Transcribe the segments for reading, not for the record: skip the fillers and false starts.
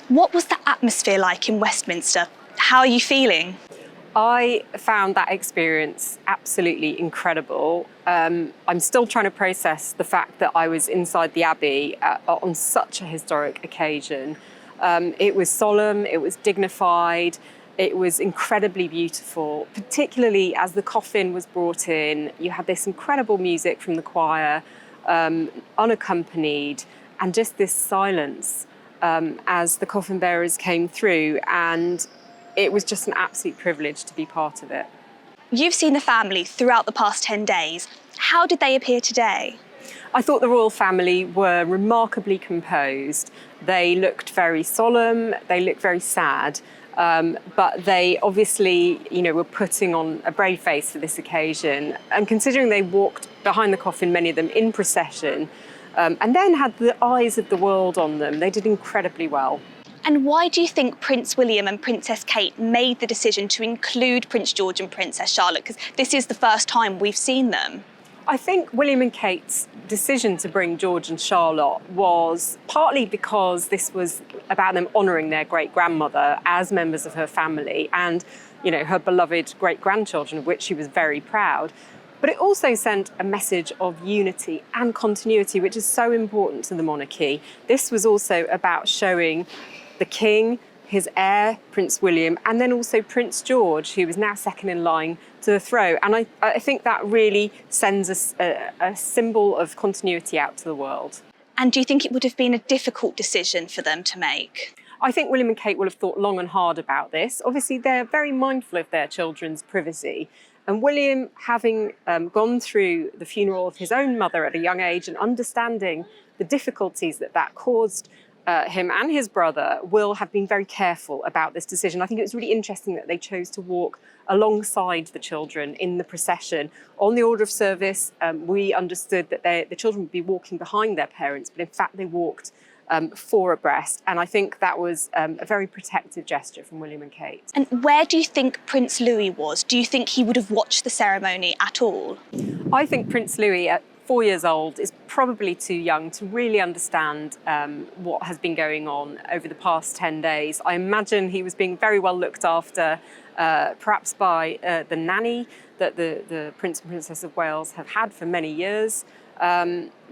What was the atmosphere like in Westminster? How are you feeling? I found that experience absolutely incredible. I'm still trying to process the fact that I was inside the Abbey on such a historic occasion. It was solemn, it was dignified, it was incredibly beautiful, particularly as the coffin was brought in. You had this incredible music from the choir, unaccompanied, and just this silence as the coffin bearers came through, and it was just an absolute privilege to be part of it. You've seen the family throughout the past 10 days. How did they appear today? I thought the royal family were remarkably composed. They looked very solemn, they looked very sad, but they obviously, were putting on a brave face for this occasion. And considering they walked behind the coffin, many of them in procession, and then had the eyes of the world on them, they did incredibly well. And why do you think Prince William and Princess Kate made the decision to include Prince George and Princess Charlotte? Because this is the first time we've seen them. I think William and Kate's decision to bring George and Charlotte was partly because this was about them honouring their great-grandmother as members of her family and, her beloved great-grandchildren, of which she was very proud. But it also sent a message of unity and continuity, which is so important to the monarchy. This was also about showing the King, his heir, Prince William, and then also Prince George, who was now second in line to the throne. And I think that really sends a symbol of continuity out to the world. And do you think it would have been a difficult decision for them to make? I think William and Kate will have thought long and hard about this. Obviously, they're very mindful of their children's privacy. And William, having gone through the funeral of his own mother at a young age and understanding the difficulties that caused him and his brother, will have been very careful about this decision. I think it was really interesting that they chose to walk alongside the children in the procession. On the order of service, we understood that the children would be walking behind their parents, but in fact they walked four abreast. And I think that was a very protective gesture from William and Kate. And where do you think Prince Louis was? Do you think he would have watched the ceremony at all? I think Prince Louis, at 4 years old, is probably too young to really understand what has been going on over the past 10 days. I imagine he was being very well looked after, perhaps by the nanny that the Prince and Princess of Wales have had for many years.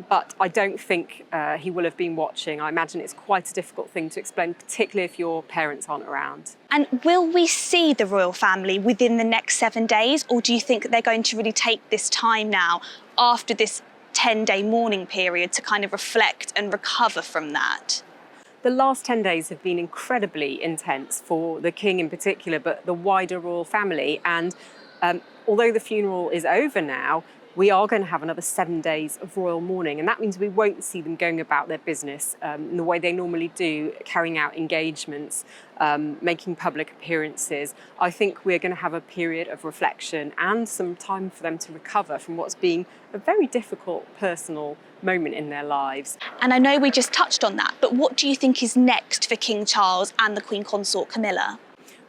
But I don't think he will have been watching. I imagine it's quite a difficult thing to explain, particularly if your parents aren't around. And will we see the royal family within the next 7 days, or do you think that they're going to really take this time now after this 10-day mourning period to kind of reflect and recover from that? The last 10 days have been incredibly intense for the King in particular, but the wider royal family. And although the funeral is over now, we are going to have another 7 days of royal mourning, and that means we won't see them going about their business in the way they normally do, carrying out engagements, making public appearances. I think we're going to have a period of reflection and some time for them to recover from what's been a very difficult personal moment in their lives. And I know we just touched on that, but what do you think is next for King Charles and the Queen Consort Camilla?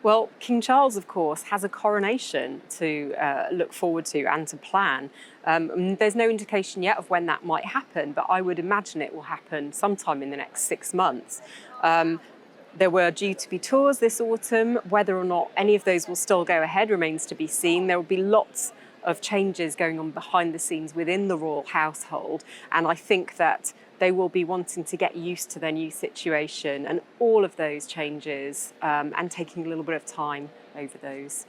Well, King Charles, of course, has a coronation to look forward to and to plan. There's no indication yet of when that might happen, but I would imagine it will happen sometime in the next 6 months. There were due to be tours this autumn. Whether or not any of those will still go ahead remains to be seen. There will be lots of changes going on behind the scenes within the royal household, and I think that they will be wanting to get used to their new situation and all of those changes and taking a little bit of time over those.